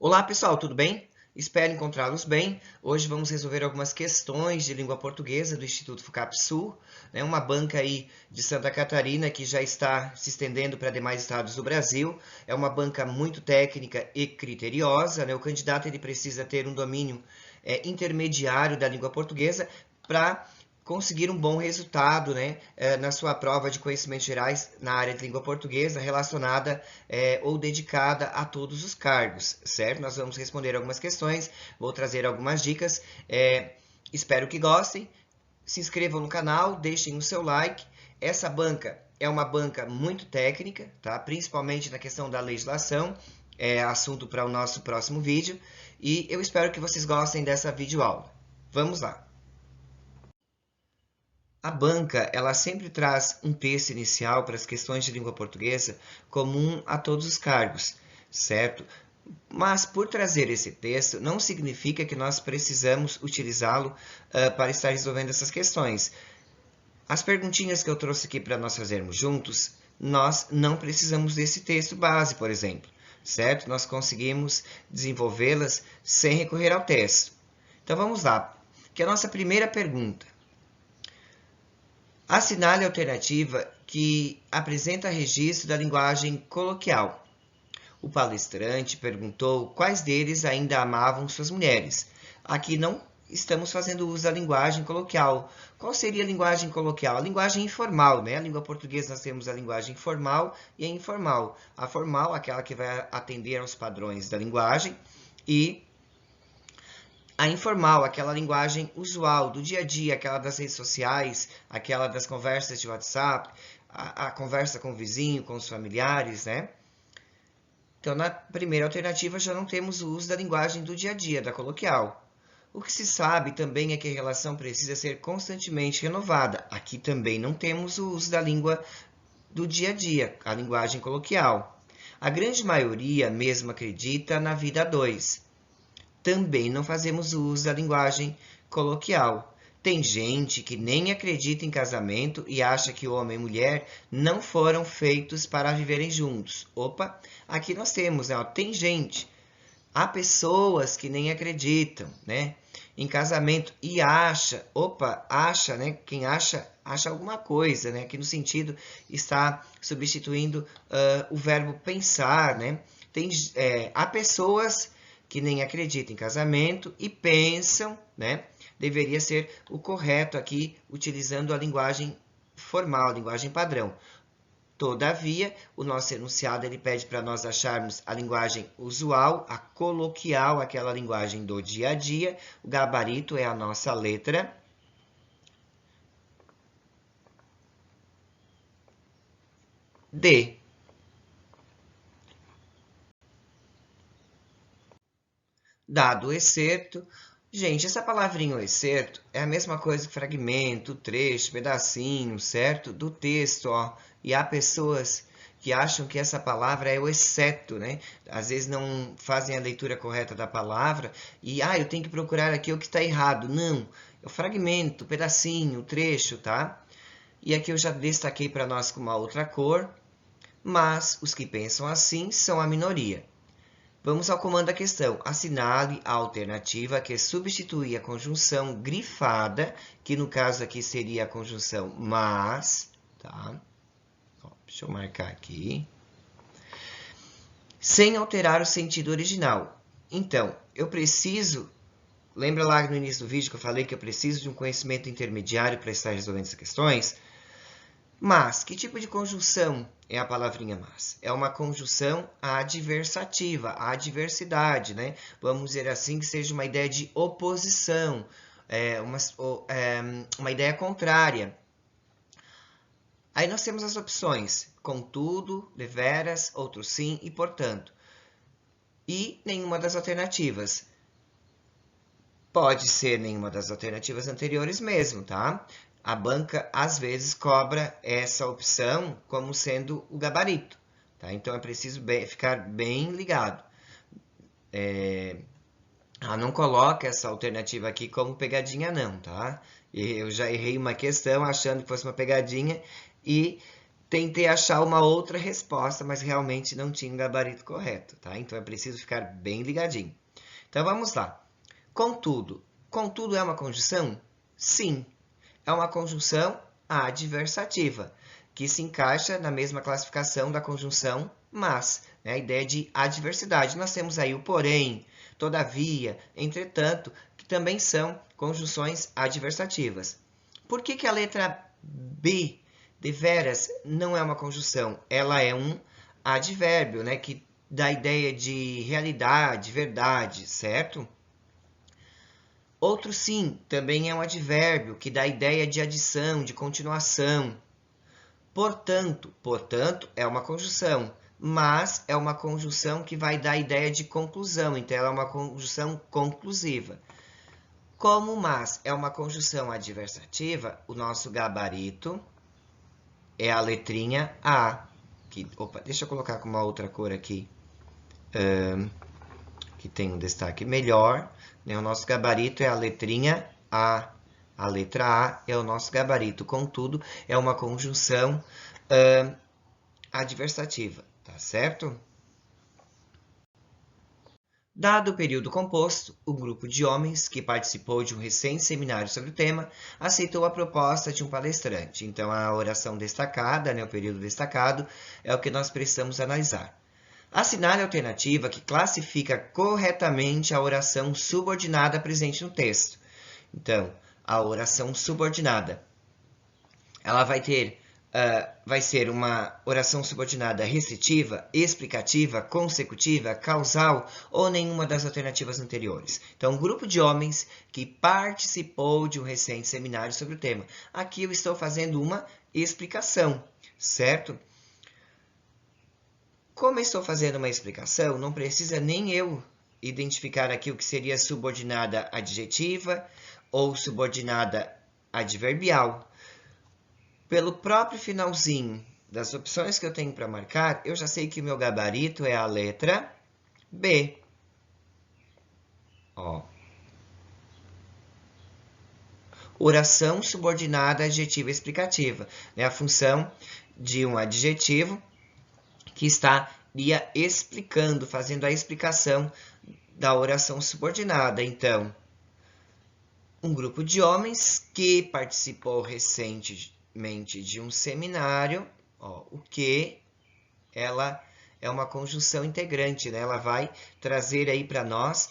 Olá pessoal, tudo bem? Espero encontrá-los bem. Hoje vamos resolver algumas questões de língua portuguesa do Instituto FUCAP-Sul, né? Uma banca aí de Santa Catarina que já está se estendendo para demais estados do Brasil. É uma banca muito técnica e criteriosa, né? O candidato ele precisa ter um domínio intermediário da língua portuguesa para conseguir um bom resultado, né, na sua prova de conhecimentos gerais na área de língua portuguesa relacionada ou dedicada a todos os cargos, certo? Nós vamos responder algumas questões, vou trazer algumas dicas, espero que gostem. Se inscrevam no canal, deixem o seu like. Essa banca é uma banca muito técnica, tá? Principalmente na questão da legislação, é assunto para o nosso próximo vídeo, e eu espero que vocês gostem dessa videoaula. Vamos lá! A banca, ela sempre traz um texto inicial para as questões de língua portuguesa comum a todos os cargos, certo? Mas por trazer esse texto, não significa que nós precisamos utilizá-lo para estar resolvendo essas questões. As perguntinhas que eu trouxe aqui para nós fazermos juntos, nós não precisamos desse texto base, por exemplo, certo? Nós conseguimos desenvolvê-las sem recorrer ao texto. Então vamos lá, que é a nossa primeira pergunta. Assinale a alternativa que apresenta registro da linguagem coloquial. O palestrante perguntou quais deles ainda amavam suas mulheres. Aqui não estamos fazendo uso da linguagem coloquial. Qual seria a linguagem coloquial? A linguagem informal, né? A língua portuguesa nós temos a linguagem formal e a informal. A formal, aquela que vai atender aos padrões da linguagem, e a informal, aquela linguagem usual, do dia a dia, aquela das redes sociais, aquela das conversas de WhatsApp, a conversa com o vizinho, com os familiares, né? Então, na primeira alternativa, já não temos o uso da linguagem do dia a dia, da coloquial. O que se sabe também é que a relação precisa ser constantemente renovada. Aqui também não temos o uso da língua do dia a dia, a linguagem coloquial. A grande maioria mesmo acredita na vida a dois. Também não fazemos uso da linguagem coloquial. Tem gente que nem acredita em casamento e acha que homem e mulher não foram feitos para viverem juntos. Opa, aqui nós temos, né? Tem gente. Há pessoas que nem acreditam, né, em casamento e acha, né? Quem acha alguma coisa, né? Aqui no sentido está substituindo o verbo pensar, né? Há pessoas que nem acreditam em casamento e pensam, né? Deveria ser o correto aqui, utilizando a linguagem formal, a linguagem padrão. Todavia, o nosso enunciado ele pede para nós acharmos a linguagem usual, a coloquial, aquela linguagem do dia a dia. O gabarito é a nossa letra D. Dado o excerto, gente, essa palavrinha o excerto é a mesma coisa que fragmento, trecho, pedacinho, certo? Do texto, ó. E há pessoas que acham que essa palavra é o exceto, né? Às vezes não fazem a leitura correta da palavra e, eu tenho que procurar aqui o que está errado. Não, é o fragmento, o pedacinho, o trecho, tá? E aqui eu já destaquei para nós com uma outra cor, mas os que pensam assim são a minoria. Vamos ao comando da questão. Assinale a alternativa que substitui a conjunção grifada, que no caso aqui seria a conjunção mas, tá? Deixa eu marcar aqui. Sem alterar o sentido original. Então, eu preciso... Lembra lá no início do vídeo que eu falei que eu preciso de um conhecimento intermediário para estar resolvendo essas questões? Mas, que tipo de conjunção é a palavrinha mas? É uma conjunção adversativa, a adversidade, né? Vamos dizer assim, que seja uma ideia de oposição, uma ideia contrária. Aí nós temos as opções, contudo, deveras, outro sim e portanto. E nenhuma das alternativas. Pode ser nenhuma das alternativas anteriores mesmo, tá? A banca, às vezes, cobra essa opção como sendo o gabarito, tá? Então, é preciso ficar bem ligado. Ela não coloca essa alternativa aqui como pegadinha, não, tá? Eu já errei uma questão achando que fosse uma pegadinha e tentei achar uma outra resposta, mas realmente não tinha um gabarito correto, tá? Então é preciso ficar bem ligadinho. Então vamos lá. Contudo. Contudo é uma conjunção? Sim. É uma conjunção adversativa, que se encaixa na mesma classificação da conjunção mas, né? A ideia de adversidade. Nós temos aí o porém, todavia, entretanto, que também são conjunções adversativas. Por que a letra B, deveras, não é uma conjunção? Ela é um advérbio, né? Que dá a ideia de realidade, verdade, certo? Outro sim, também é um advérbio que dá a ideia de adição, de continuação. Portanto, é uma conjunção, mas é uma conjunção que vai dar a ideia de conclusão, então ela é uma conjunção conclusiva. Como mas é uma conjunção adversativa, o nosso gabarito é a letrinha A. Opa, deixa eu colocar com uma outra cor aqui, que tem um destaque melhor. Né? O nosso gabarito é a letrinha A. A letra A é o nosso gabarito, contudo, é uma conjunção adversativa, tá certo? Dado o período composto, o grupo de homens que participou de um recente seminário sobre o tema aceitou a proposta de um palestrante. Então, a oração destacada, né, o período destacado, é o que nós precisamos analisar. Assinale a alternativa que classifica corretamente a oração subordinada presente no texto. Então, a oração subordinada, ela vai ser uma oração subordinada restritiva, explicativa, consecutiva, causal ou nenhuma das alternativas anteriores. Então, um grupo de homens que participou de um recente seminário sobre o tema. Aqui eu estou fazendo uma explicação, certo? Como eu estou fazendo uma explicação, não precisa nem eu identificar aqui o que seria subordinada adjetiva ou subordinada adverbial. Pelo próprio finalzinho das opções que eu tenho para marcar, eu já sei que o meu gabarito é a letra B. Ó. Oração subordinada adjetiva explicativa. É a função de um adjetivo que estaria explicando, fazendo a explicação da oração subordinada. Então, um grupo de homens que participou recentemente de um seminário, ó, o que ela é uma conjunção integrante, né? Ela vai trazer aí para nós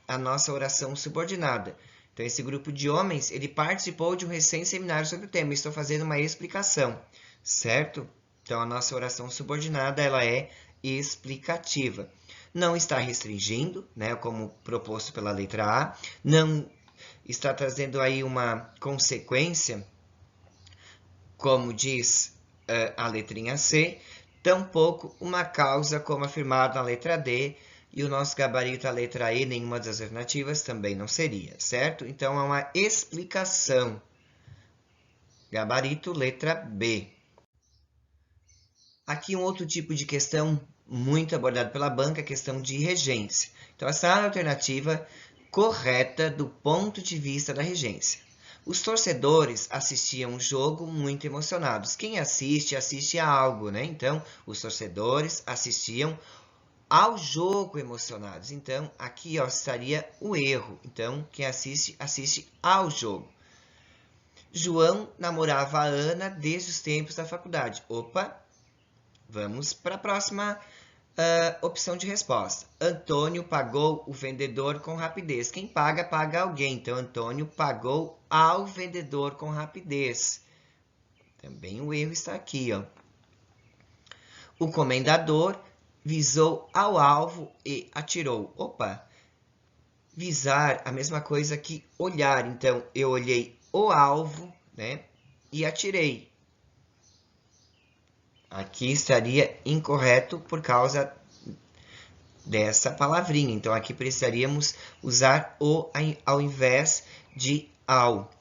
a nossa oração subordinada. Então, esse grupo de homens, ele participou de um recente seminário sobre o tema. Estou fazendo uma explicação, certo? Então, a nossa oração subordinada, ela é explicativa. Não está restringindo, né, como proposto pela letra A, não está trazendo aí uma consequência, como diz a letrinha C, tampouco uma causa, como afirmado na letra D, e o nosso gabarito, a letra E, nenhuma das alternativas também não seria, certo? Então, é uma explicação. Gabarito, letra B. Aqui um outro tipo de questão muito abordado pela banca, a questão de regência. Então, essa alternativa correta do ponto de vista da regência. Os torcedores assistiam um jogo muito emocionados. Quem assiste, assiste a algo, né? Então, os torcedores assistiam ao jogo emocionados. Então, aqui ó, estaria o erro. Então, quem assiste, assiste ao jogo. João namorava a Ana desde os tempos da faculdade. Opa! Vamos para a próxima opção de resposta. Antônio pagou o vendedor com rapidez. Quem paga, paga alguém. Então, Antônio pagou ao vendedor com rapidez. Também o erro está aqui, ó. O comendador visou ao alvo e atirou. Opa! Visar, a mesma coisa que olhar. Então, eu olhei o alvo, né? E atirei. Aqui estaria incorreto por causa dessa palavrinha. Então, aqui precisaríamos usar o ao invés de ao.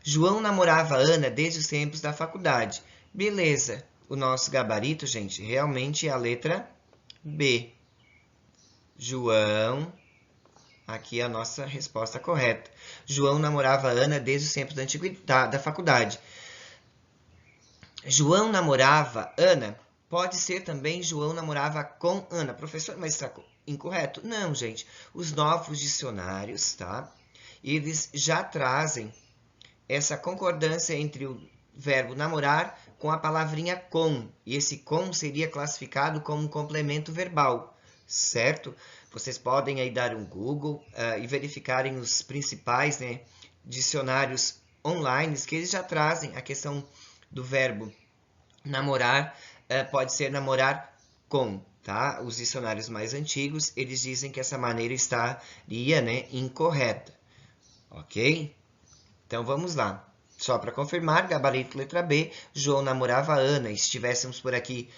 João namorava a Ana desde os tempos da faculdade. Beleza. O nosso gabarito, gente, realmente é a letra B. João. Aqui é a nossa resposta correta. João namorava a Ana desde os tempos da faculdade. João namorava Ana, pode ser também João namorava com Ana. Professor, mas está incorreto? Não, gente. Os novos dicionários, tá? Eles já trazem essa concordância entre o verbo namorar com a palavrinha com. E esse com seria classificado como um complemento verbal, certo? Vocês podem aí dar um Google e verificarem os principais, né, dicionários online, que eles já trazem a questão do verbo namorar, pode ser namorar com, tá? Os dicionários mais antigos, eles dizem que essa maneira estaria, né, incorreta, ok? Então, vamos lá. Só para confirmar, gabarito letra B, João namorava Ana. E se estivéssemos por aqui,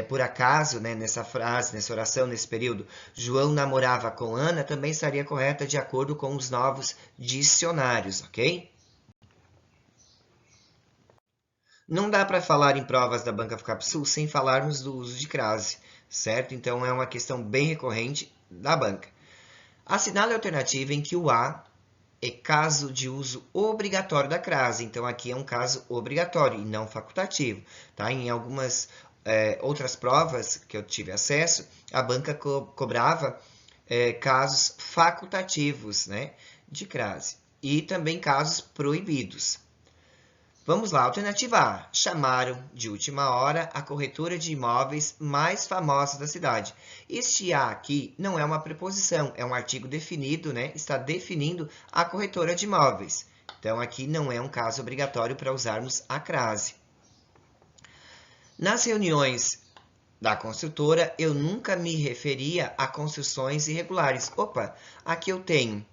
por acaso, né, nessa frase, nessa oração, nesse período, João namorava com Ana, também estaria correta de acordo com os novos dicionários, ok? Não dá para falar em provas da Banca FUCAPSUL sem falarmos do uso de crase, certo? Então, é uma questão bem recorrente da banca. Assinale a alternativa em que o A é caso de uso obrigatório da crase. Então, aqui é um caso obrigatório e não facultativo, tá? Em algumas outras provas que eu tive acesso, a banca cobrava casos facultativos, né, de crase. E também casos proibidos. Vamos lá, alternativa A. Chamaram de última hora a corretora de imóveis mais famosa da cidade. Este A aqui não é uma preposição, é um artigo definido, né? Está definindo a corretora de imóveis. Então, aqui não é um caso obrigatório para usarmos a crase. Nas reuniões da construtora, eu nunca me referia a construções irregulares. Opa, aqui eu tenho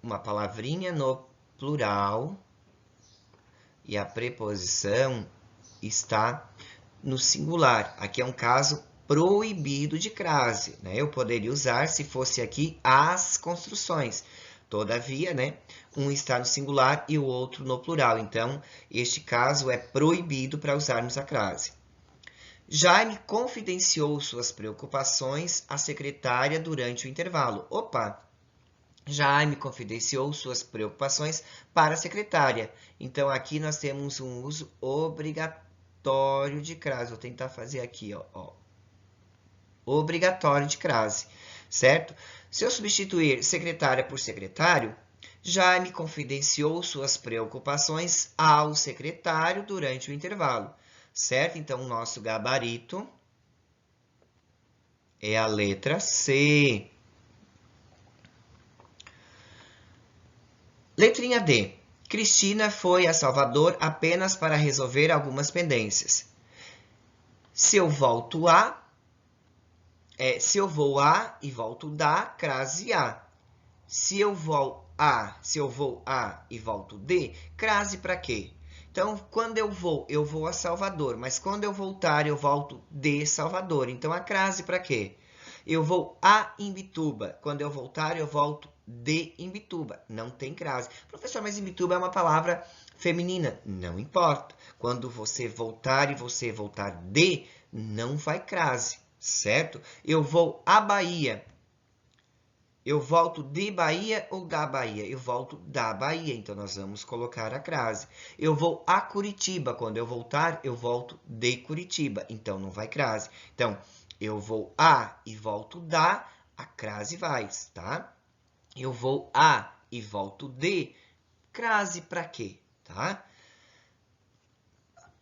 uma palavrinha no plural e a preposição está no singular. Aqui é um caso proibido de crase, né? Eu poderia usar se fosse aqui as construções. Todavia, né, um está no singular e o outro no plural. Então, este caso é proibido para usarmos a crase. Jaime confidenciou suas preocupações à secretária durante o intervalo. Opa! Jaime confidenciou suas preocupações para a secretária. Então, aqui nós temos um uso obrigatório de crase. Vou tentar fazer aqui, ó. Obrigatório de crase, certo? Se eu substituir secretária por secretário, Jaime confidenciou suas preocupações ao secretário durante o intervalo, certo? Então, o nosso gabarito é a letra C. Letrinha D. Cristina foi a Salvador apenas para resolver algumas pendências. Se eu vou a e volto da, crase A. Se eu vou a e volto de, crase para quê? Então, quando eu vou a Salvador, mas quando eu voltar, eu volto de Salvador. Então, a crase para quê? Eu vou a Imbituba. Quando eu voltar, eu volto de Imbituba. Não tem crase. Professor, mas Imbituba é uma palavra feminina. Não importa. Quando você voltar e você voltar de, não vai crase, certo? Eu vou à Bahia. Eu volto de Bahia ou da Bahia? Eu volto da Bahia, então nós vamos colocar a crase. Eu vou a Curitiba. Quando eu voltar, eu volto de Curitiba, então não vai crase. Então, eu vou a e volto da, a crase vai, tá? Eu vou a e volto de, crase para quê, tá?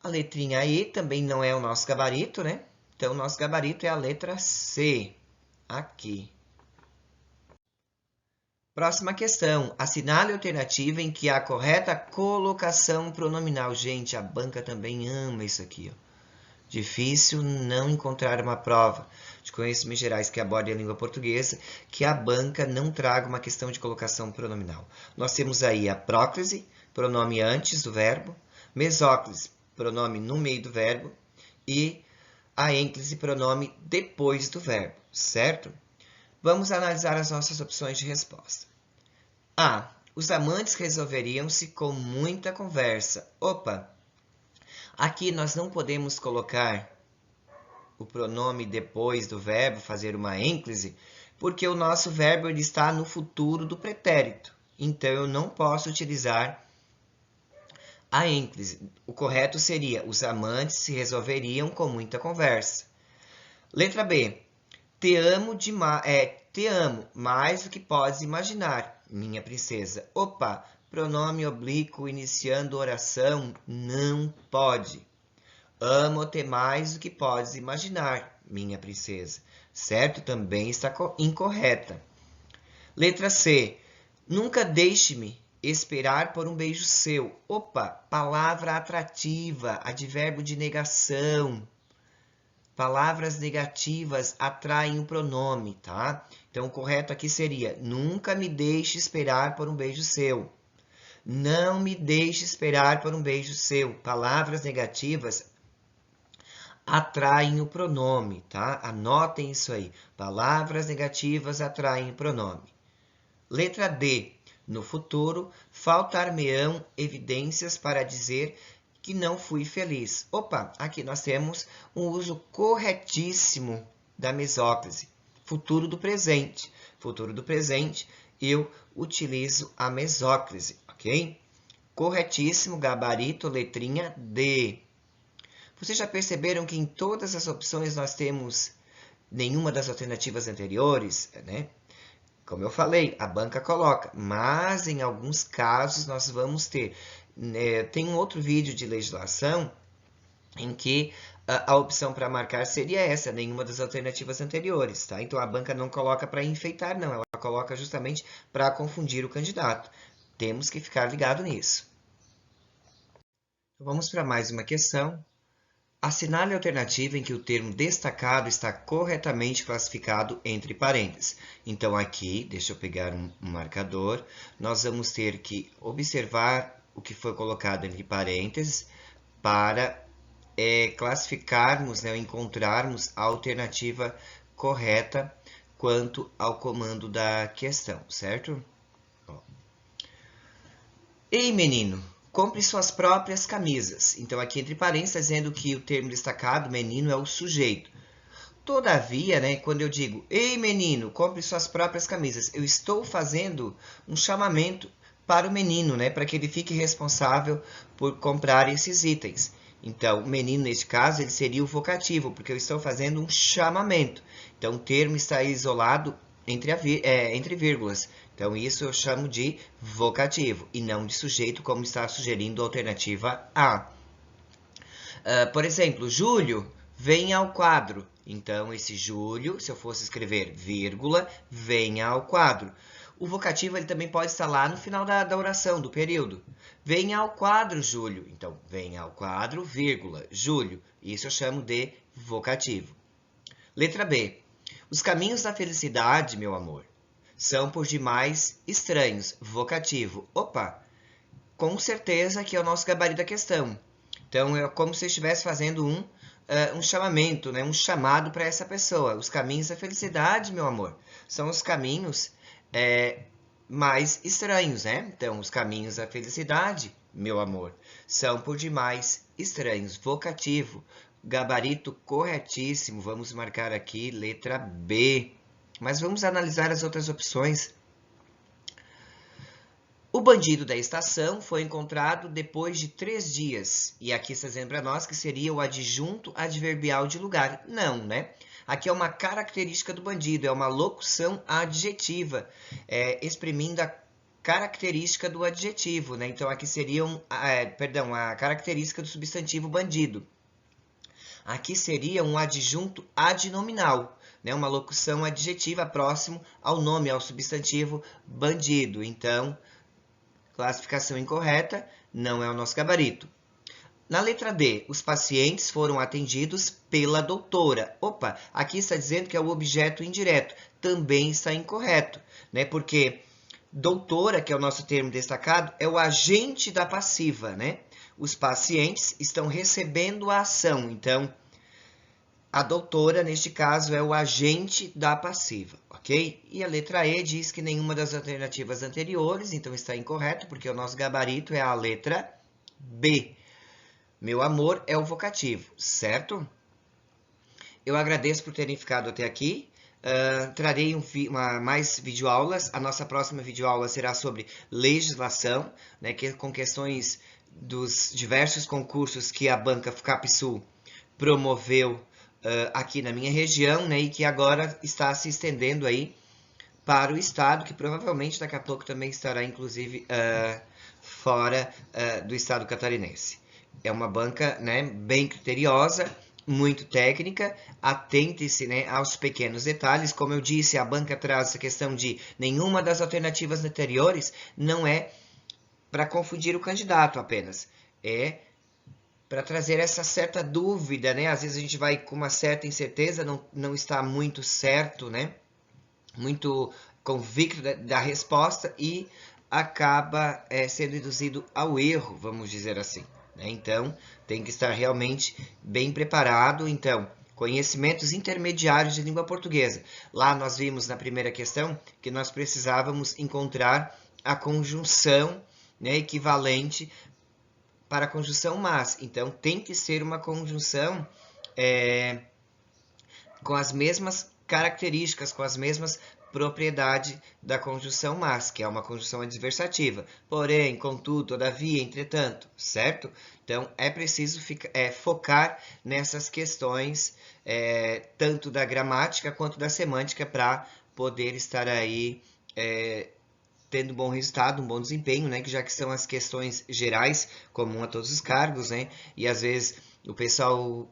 A letrinha E também não é o nosso gabarito, né? Então, o nosso gabarito é a letra C, aqui. Próxima questão. Assinale a alternativa em que há a correta colocação pronominal. Gente, a banca também ama isso aqui, ó. Difícil não encontrar uma prova de conhecimentos gerais que aborde a língua portuguesa que a banca não traga uma questão de colocação pronominal. Nós temos aí a próclise, pronome antes do verbo, mesóclise, pronome no meio do verbo, e a ênclise, pronome depois do verbo, certo? Vamos analisar as nossas opções de resposta. A. Os amantes resolveriam-se com muita conversa. Opa! Aqui nós não podemos colocar o pronome depois do verbo, fazer uma ênclise, porque o nosso verbo ele está no futuro do pretérito. Então, eu não posso utilizar a ênclise. O correto seria: os amantes se resolveriam com muita conversa. Letra B. Te amo mais do que podes imaginar, minha princesa. Opa, pronome oblíquo iniciando oração, não pode. Amo-te mais do que podes imaginar, minha princesa. Certo? Também está incorreta. Letra C. Nunca deixe-me esperar por um beijo seu. Opa, palavra atrativa, advérbio de negação. Palavras negativas atraem o pronome, tá? Então, o correto aqui seria: nunca me deixe esperar por um beijo seu. Não me deixe esperar por um beijo seu. Palavras negativas atraem o pronome, tá? Anotem isso aí. Palavras negativas atraem o pronome. Letra D. No futuro, faltar-me-ão evidências para dizer que não fui feliz. Opa, aqui nós temos um uso corretíssimo da mesóclise. Futuro do presente. Futuro do presente, eu utilizo a mesóclise, ok? Corretíssimo, gabarito, letrinha D. Vocês já perceberam que em todas as opções nós temos nenhuma das alternativas anteriores, né? Como eu falei, a banca coloca, mas em alguns casos nós vamos ter. Tem um outro vídeo de legislação em que a opção para marcar seria essa, nenhuma das alternativas anteriores, tá? Então a banca não coloca para enfeitar, não, ela coloca justamente para confundir o candidato. Temos que ficar ligado nisso. Vamos para mais uma questão. Assinale a alternativa em que o termo destacado está corretamente classificado entre parênteses. Então, aqui, deixa eu pegar um marcador, nós vamos ter que observar o que foi colocado entre parênteses para classificarmos, né, encontrarmos a alternativa correta quanto ao comando da questão, certo? Ó. Ei, menino! Compre suas próprias camisas. Então, aqui entre parênteses, está dizendo que o termo destacado, menino, é o sujeito. Todavia, né, quando eu digo, ei, menino, compre suas próprias camisas, eu estou fazendo um chamamento para o menino, né, para que ele fique responsável por comprar esses itens. Então, o menino, neste caso, ele seria o vocativo, porque eu estou fazendo um chamamento. Então, o termo está isolado entre vírgulas. Então, isso eu chamo de vocativo e não de sujeito, como está sugerindo a alternativa A. Por exemplo, Júlio, venha ao quadro. Então, esse Júlio, se eu fosse escrever vírgula, venha ao quadro. O vocativo ele também pode estar lá no final da oração, do período. Venha ao quadro, Júlio. Então, venha ao quadro, vírgula, Júlio. Isso eu chamo de vocativo. Letra B. Os caminhos da felicidade, meu amor, são por demais estranhos. Vocativo. Opa! Com certeza que é o nosso gabarito da questão. Então, é como se eu estivesse fazendo um chamamento, né? Um chamado para essa pessoa. Os caminhos da felicidade, meu amor, são os caminhos mais estranhos, né? Então, os caminhos da felicidade, meu amor, são por demais estranhos. Vocativo. Gabarito corretíssimo. Vamos marcar aqui letra B. Mas vamos analisar as outras opções. O bandido da estação foi encontrado depois de 3 dias. E aqui está dizendo para nós que seria o adjunto adverbial de lugar. Não, né? Aqui é uma característica do bandido, é uma locução adjetiva, exprimindo a característica do adjetivo, né? Então, aqui seria a característica do substantivo bandido. Aqui seria um adjunto adnominal, né? Uma locução adjetiva próximo ao nome, ao substantivo bandido. Então, classificação incorreta, não é o nosso gabarito. Na letra D, os pacientes foram atendidos pela doutora. Opa, aqui está dizendo que é o objeto indireto. Também está incorreto, né? Porque doutora, que é o nosso termo destacado, é o agente da passiva, né? Os pacientes estão recebendo a ação. Então, a doutora, neste caso, é o agente da passiva, ok? E a letra E diz que nenhuma das alternativas anteriores, então está incorreto, porque o nosso gabarito é a letra B. Meu amor é o vocativo, certo? Eu agradeço por terem ficado até aqui. Trarei mais videoaulas. A nossa próxima videoaula será sobre legislação, né, com questões dos diversos concursos que a banca FCAPSul promoveu aqui na minha região, né, e que agora está se estendendo aí para o estado, que provavelmente daqui a pouco também estará, inclusive, fora do estado catarinense. É uma banca, né, bem criteriosa, muito técnica, atente-se, né, aos pequenos detalhes. Como eu disse, a banca traz essa questão de nenhuma das alternativas anteriores não é para confundir o candidato apenas, é para trazer essa certa dúvida, né? Às vezes a gente vai com uma certa incerteza, não está muito certo, né? Muito convicto da resposta e acaba sendo induzido ao erro, vamos dizer assim, né? Então, tem que estar realmente bem preparado. Então, conhecimentos intermediários de língua portuguesa. Lá nós vimos na primeira questão que nós precisávamos encontrar a conjunção, né, equivalente para a conjunção mas. Então, tem que ser uma conjunção com as mesmas características, com as mesmas propriedades da conjunção mas, que é uma conjunção adversativa. Porém, contudo, todavia, entretanto, certo? Então, é preciso focar nessas questões, tanto da gramática quanto da semântica, para poder estar aí tendo um bom resultado, um bom desempenho, né? Que já que são as questões gerais, comum a todos os cargos, né? E às vezes o pessoal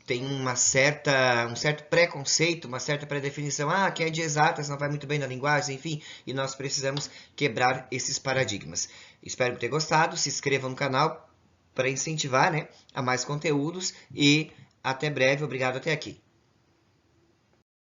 tem um certo preconceito, uma certa pré-definição, quem é de exatas não vai muito bem na linguagem, enfim, e nós precisamos quebrar esses paradigmas. Espero ter gostado, se inscreva no canal para incentivar, né, a mais conteúdos e até breve, obrigado até aqui.